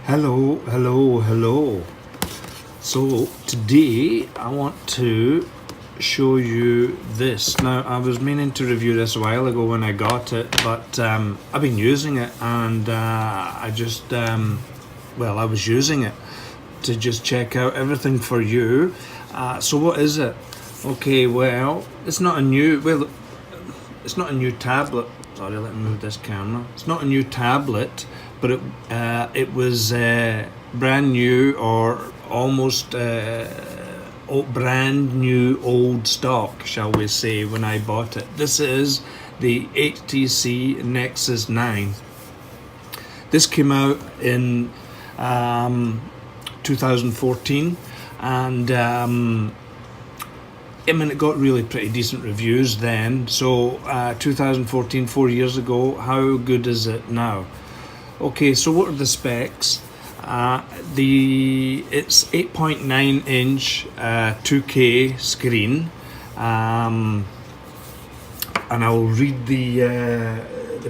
Hello, hello, hello. So today I want to show you this. Now I was meaning to review this a while ago when I got it, but I've been using it and I was using it to just check out everything for you. So what is it? Okay, well, it's not a new tablet. Sorry, let me move this camera. It's not a new tablet, but it was brand new or almost brand new old stock, shall we say, when I bought it. This is the HTC Nexus 9. This came out in 2014 and it got really pretty decent reviews then. So 2014, 4 years ago, how good is it now? Okay, so what are the specs? It's 8.9 inch 2K screen, and I will read the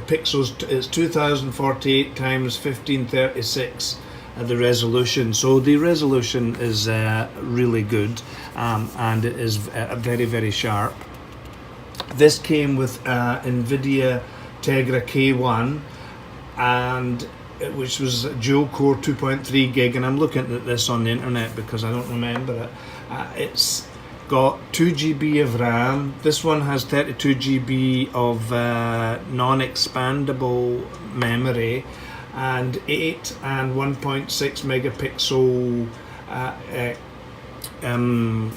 pixels. It's 2048 times 1536. The resolution. So the resolution is really good, and it is very, very sharp. This came with NVIDIA Tegra K1, which was dual core 2.3 gig, and I'm looking at this on the internet because I don't remember it. It's got 2 GB of RAM. This one has 32 GB of non-expandable memory, and 8 and 1.6 megapixel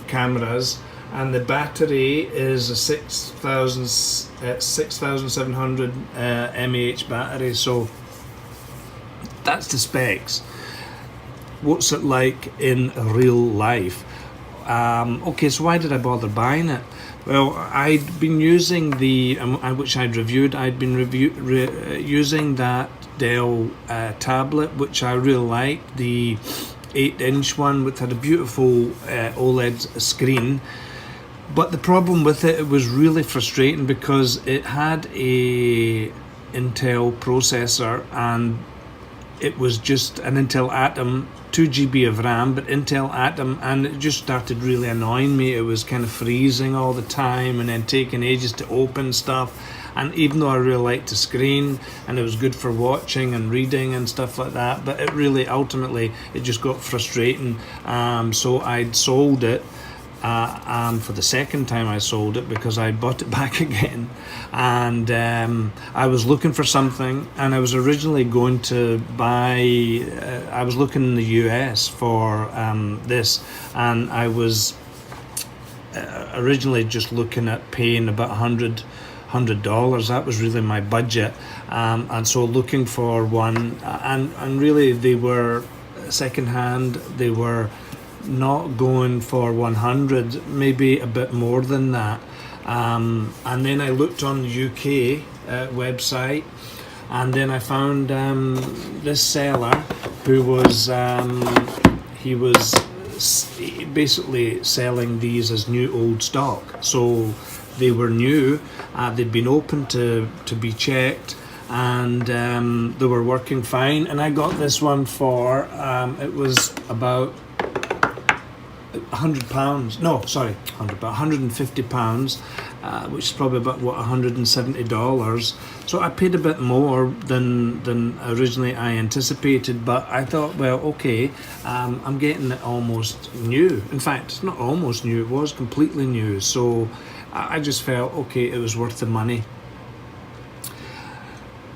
cameras, and the battery is a 6700 mAh battery. So that's the specs. What's it like in real life? Okay, so why did I bother buying it? Well, I'd been using which I'd reviewed. I'd been using that Dell tablet, which I really liked, the 8-inch one, which had a beautiful OLED screen. But the problem with it was really frustrating because it had a Intel processor, and it was just an Intel Atom, 2 GB of RAM, but Intel Atom, and it just started really annoying me. It was kind of freezing all the time and then taking ages to open stuff. And even though I really liked the screen and it was good for watching and reading and stuff like that, but it really ultimately it just got frustrating. So I'd sold it. For the second time I sold it because I bought it back again, and I was looking for something, and I was originally going to buy, I was looking in the US for this, and I was originally just looking at paying about $100. That was really my budget, and so looking for one, and really they were secondhand. They were not going for 100, maybe a bit more than that, and then I looked on the UK website, and then I found this seller who was he was basically selling these as new old stock. So they were new, they'd been open to be checked, and they were working fine. And I got this one for it was about £100. No, sorry, £150, which is probably about $170. So I paid a bit more than originally I anticipated, but I thought, well, okay, I'm getting it almost new. In fact, it's not almost new; it was completely new. So I just felt, okay, it was worth the money.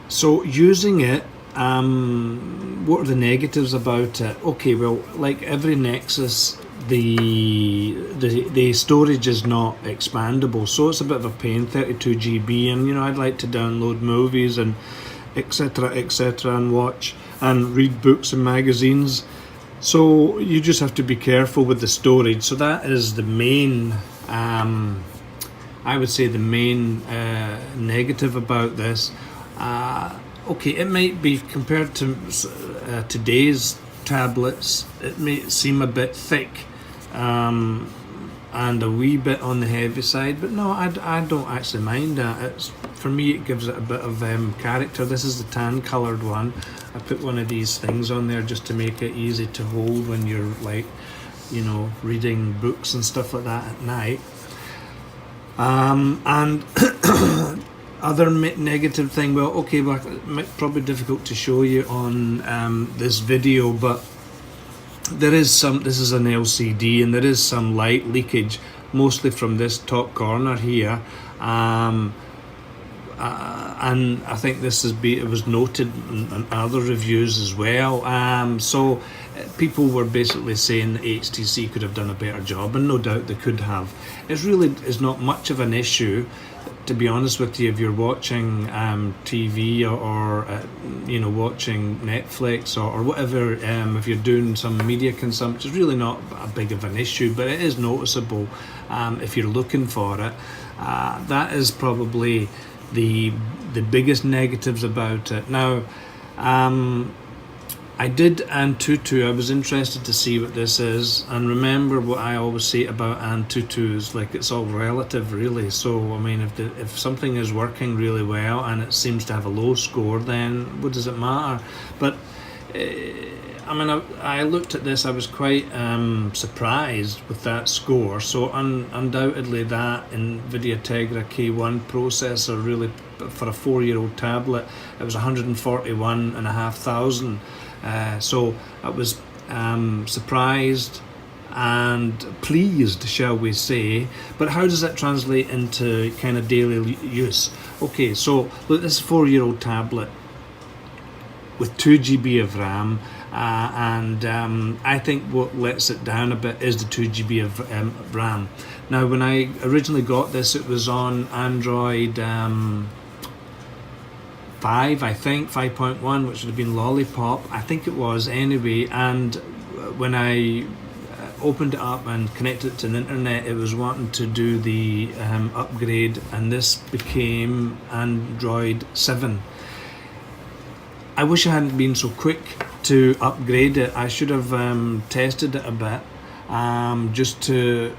So using it, what are the negatives about it? Okay, well, like every Nexus, the storage is not expandable, so it's a bit of a pain, 32 GB, and I'd like to download movies and etc and watch and read books and magazines, so you just have to be careful with the storage. So that is the main I would say the main negative about this. Okay, it might be compared to today's tablets, it may seem a bit thick and a wee bit on the heavy side, but no, I don't actually mind that. For me, it gives it a bit of character. This is the tan coloured one, I put one of these things on there just to make it easy to hold when you're like, you know, reading books and stuff like that at night. And other negative thing, well, okay, well, probably difficult to show you on this video, but there is some, this is an LCD, and there is some light leakage, mostly from this top corner here. And I think this it was noted in other reviews as well. So people were basically saying that HTC could have done a better job, and no doubt they could have. It really is not much of an issue, to be honest with you, if you're watching TV or you know, watching Netflix or whatever. If you're doing some media consumption, it's really not a big of an issue, but it is noticeable if you're looking for it. That is probably the biggest negatives about it. Now, I did Antutu. I was interested to see what this is, and remember what I always say about Antutu is, like, it's all relative, really. So I mean, if something is working really well and it seems to have a low score, then what does it matter? But I mean, I looked at this, I was quite surprised with that score. So undoubtedly that NVIDIA Tegra K1 processor, really, for a 4-year-old tablet, it was 141,500. So I was surprised and pleased, shall we say. But how does that translate into kind of daily use? Okay, so look, this is a 4-year-old tablet with 2 GB of RAM. And I think what lets it down a bit is the 2 GB of RAM. Now, when I originally got this, it was on Android 5, I think, 5.1, which would have been Lollipop, I think it was anyway. And when I opened it up and connected it to the internet, it was wanting to do the upgrade, and this became Android 7. I wish I hadn't been so quick to upgrade it. I should have tested it a bit, just to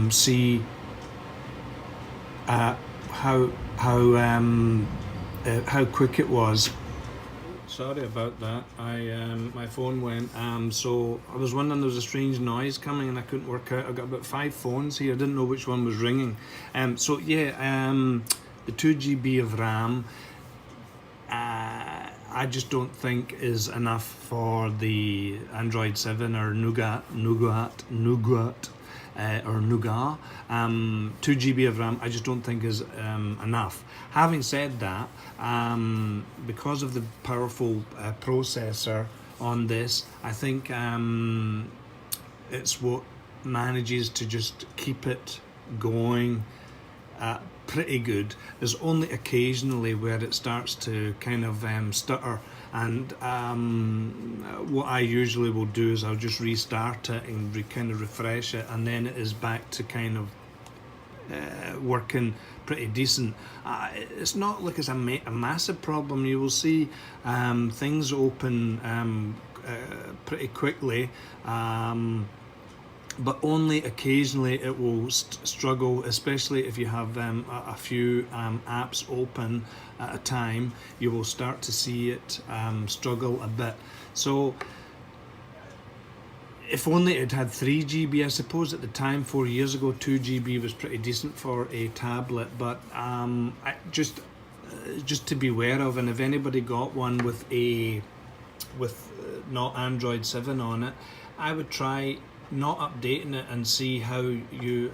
see how quick it was. Sorry about that. My phone went. So I was wondering, there was a strange noise coming and I couldn't work out. I got about 5 phones here. I didn't know which one was ringing. So yeah, the 2 GB of RAM, I just don't think is enough for the Android 7 or Nougat. 2 GB of RAM, I just don't think is enough. Having said that, because of the powerful processor on this, I think it's what manages to just keep it going pretty good. There's only occasionally where it starts to kind of stutter, and what I usually will do is I'll just restart it and kind of refresh it, and then it is back to kind of working pretty decent. It's not like it's a massive problem. You will see things open pretty quickly, but only occasionally it will struggle, especially if you have a few apps open at a time. You will start to see it struggle a bit. So if only it had 3 GB, I suppose at the time, 4 years ago, 2 GB was pretty decent for a tablet. But just to be aware of, and if anybody got one with not Android 7 on it, I would try not updating it and see how you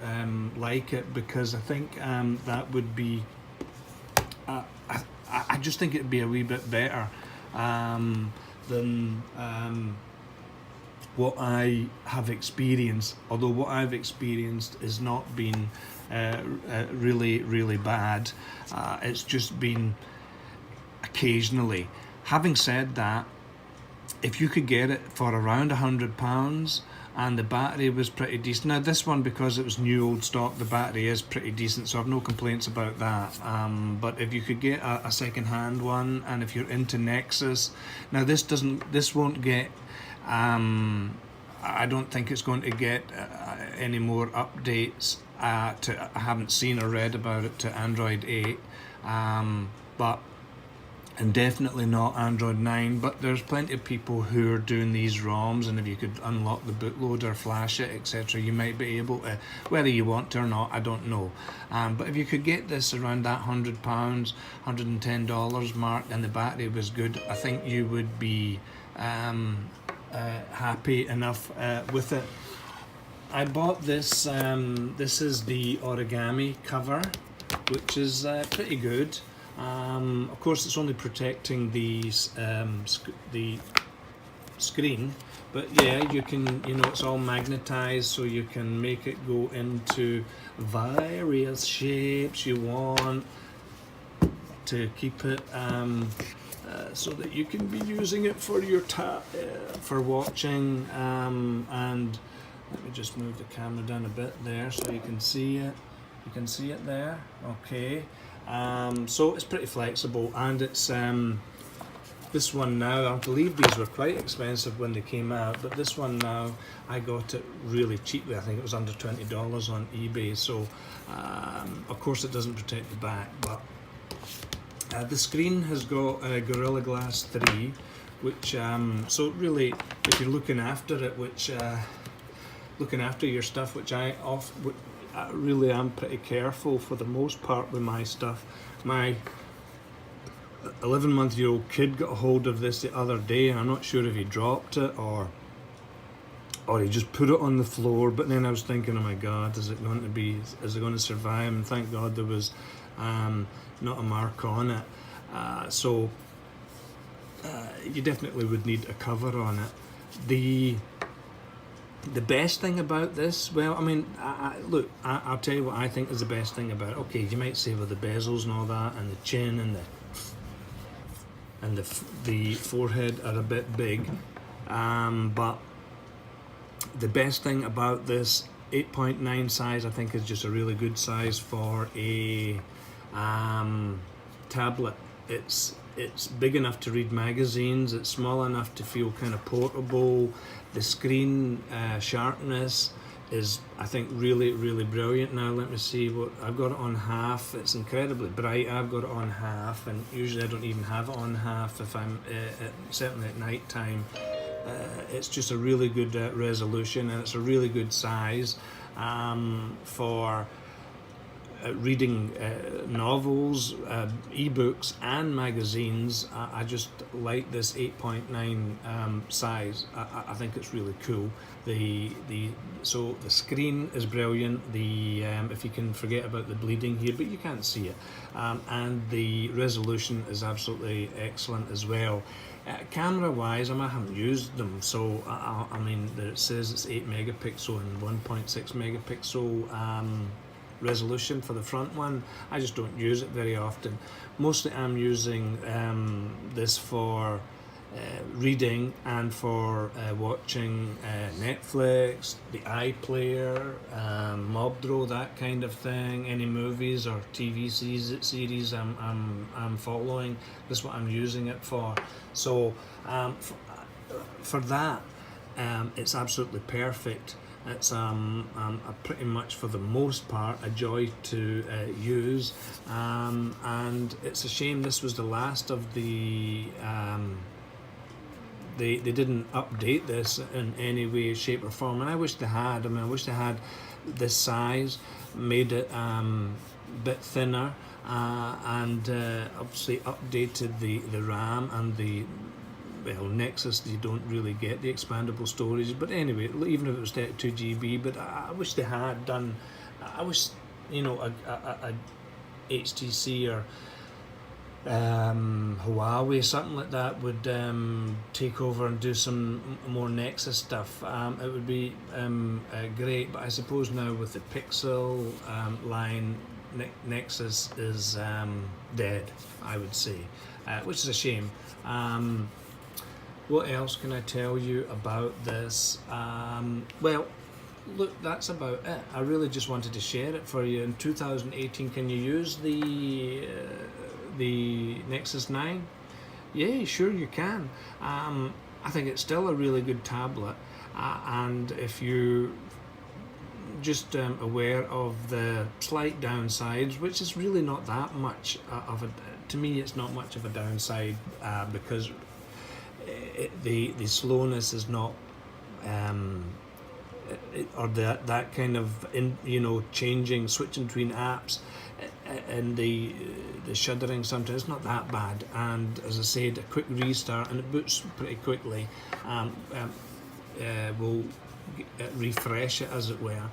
like it, because I think that would be I just think it'd be a wee bit better than what I have experienced, although what I've experienced has not been really bad. It's just been occasionally. Having said that, if you could get it for around £100 and the battery was pretty decent. Now this one, because it was new old stock, the battery is pretty decent, so I've no complaints about that. But if you could get a second-hand one, and if you're into Nexus, now this won't get, I don't think it's going to get any more updates I haven't seen or read about it, to Android 8, but and definitely not Android 9, but there's plenty of people who are doing these ROMs, and if you could unlock the bootloader, flash it, etc., you might be able to. Whether you want to or not, I don't know. But if you could get this around that £100, $110 mark, and the battery was good, I think you would be happy enough with it. I bought this, this is the origami cover, which is pretty good. Of course, it's only protecting the screen, but yeah, you can, it's all magnetized, so you can make it go into various shapes you want to keep it so that you can be using it for your for watching. And let me just move the camera down a bit there so you can see it. You can see it there. Okay. So it's pretty flexible, and it's this one now, I believe these were quite expensive when they came out, but this one now I got it really cheaply. I think it was under $20 on eBay. So of course it doesn't protect the back, but the screen has got Gorilla Glass 3, which so really, if you're looking after it, which looking after your stuff, which I really am pretty careful for the most part with my stuff. My 11-month-old kid got a hold of this the other day, and I'm not sure if he dropped it or he just put it on the floor, but then I was thinking, oh my god, is it going to survive? And thank god there was not a mark on it. So you definitely would need a cover on it. The best thing about this, well, I mean, look, I'll tell you what I think is the best thing about it. Okay, you might say with the bezels and all that, and the chin and the forehead are a bit big, but the best thing about this 8.9 size, I think, is just a really good size for a tablet. It's big enough to read magazines, it's small enough to feel kind of portable. The screen sharpness is, I think, really, really brilliant. Now let me see, what I've got it on half. It's incredibly bright. I've got it on half, and usually I don't even have it on half if I'm certainly at night time. It's just a really good resolution, and it's a really good size for reading novels, ebooks and magazines. I just like this 8.9 size. I think it's really cool. So the screen is brilliant. If you can forget about the bleeding here, but you can't see it, and the resolution is absolutely excellent as well. Camera wise, I haven't used them, so I mean, it says it's 8 megapixel and 1.6 megapixel resolution for the front one. I just don't use it very often. Mostly I'm using this for reading and for watching Netflix, the iPlayer, Mobdro, that kind of thing. Any movies or TV series I'm following, this is what I'm using it for. So for that, it's absolutely perfect. It's pretty much, for the most part, a joy to use, and it's a shame this was the last of the they didn't update this in any way, shape or form, and I wish they had. I wish they had this size, made it a bit thinner, and obviously updated the RAM and the Nexus. You don't really get the expandable storage, but anyway, even if it was 32 GB, but I wish they had done. I wish, a HTC or Huawei, something like that, would take over and do some more Nexus stuff. It would be great, but I suppose now with the Pixel line, Nexus is dead, I would say, which is a shame. What else can I tell you about this? Well, look, that's about it. I really just wanted to share it for you. In 2018, can you use the Nexus 9? Yeah, sure you can. I think it's still a really good tablet, and if you're just aware of the slight downsides, which is really not that much of a to me it's not much of a downside, because the slowness is not, or that kind of changing, switching between apps, and the shuddering sometimes, it's not that bad. And as I said, a quick restart and it boots pretty quickly, will refresh it, as it were.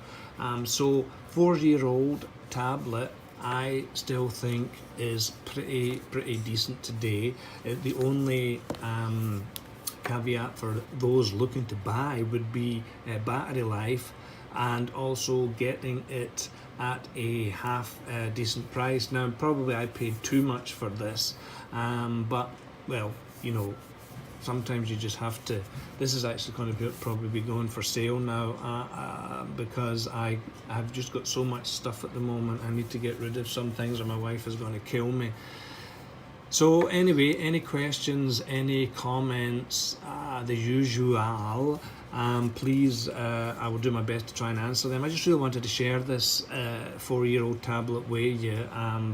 So 4-year-old tablet, I still think is pretty decent today. The only caveat for those looking to buy would be battery life, and also getting it at a half decent price. Now probably I paid too much for this, but well, sometimes you just have to. This is actually going to probably be going for sale now, because I have just got so much stuff at the moment. I need to get rid of some things or my wife is going to kill me. So anyway, any questions, any comments, the usual, please, I will do my best to try and answer them. I just really wanted to share this 4-year-old tablet with you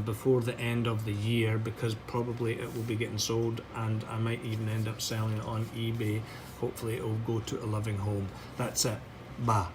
before the end of the year, because probably it will be getting sold, and I might even end up selling it on eBay. Hopefully it will go to a loving home. That's it. Bye.